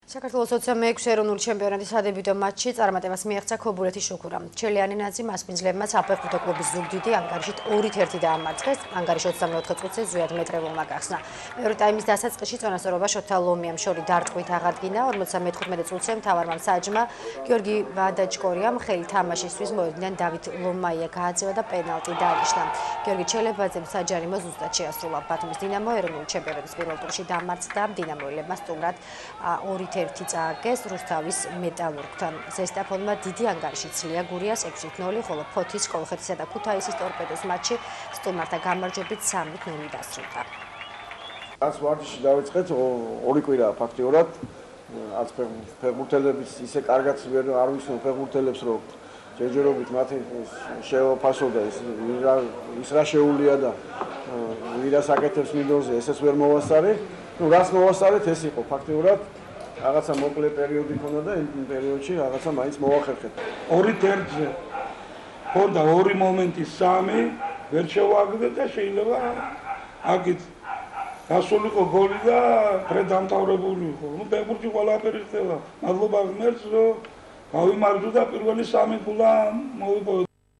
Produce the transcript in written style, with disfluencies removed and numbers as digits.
საქართველოს 26 ეროვნული ჩემპიონატის სადებიუტო მატჩში წარმატებას მიაღწია ქობულეთის შუქურამ. ჩელიანინაძე მასპინძლებმა საფეხბურთო კლუბის ზუგდიდი ანგარიშით 2-1 დაამარცხეს. ანგარიში 24 წუთზე ზვიად მეტრებულმა გახსნა. მეორე ტაიმის დასაწყისში წონასწორობა შოთა ლომიამ შორი დარტყმით აღადგინა. 55 წუთზე მთავარმა მსაჯმა გიორგი ვადაჭკორიამ ხელი თამაშისთვის მოედნიდან დავით ლომაია გააძევა და პენალტი დაანიშნა. გიორგი ჩელებაძემ საჯარიმო ზუსტად შეასრულა. ბათუმის დინამო ეროვნული ჩემპიონატის პირველ ტურში დამარცხდა. დინამოელებმა სტუმრად 2-1 წააგეს რუსთავის მეტალურგთან. ზესტაფონმა დიდი ანგარიში ცლია გურიას 6-0, ხოლო ფოთის, კოლხეთისა და ქუთაისის ტორპედოს მატჩი სტუმართა გამარჯვებით 3-0 დასრულდა. რაც ვარჯიში დავიწყეთ, ორი კვირაა ფაქტიურად. არც ფეხბურთელებს ისე კარგად არ ვისმენ ფეხბურთელებს, რომ ჯერჯერობით მათი შეფასოდა ის რა შეუულია და ვირას აკეთებს მინდორზე, ესეც ვერ მოვასწარე. რაც მოვასწარეთ, ეს იყო ფაქტიურად. რაღაცა მოკლე პერიოდი ქონდა და იმ პერიოდში რაღაცა მაინც მოვახერხეთ. 2-1-ზე ქონდა ორი მომენტი, 3 ვერ შევაგდე და შეიძლება აქეთ გასულიყო გოლი და დღე დამთავრებული იყო. ფეხბურთი ყველაფერი ხდება. მადლობა ღმერთს, რომ გავიმარჯვე და პირველი 3 გოლა მოვიპოვე.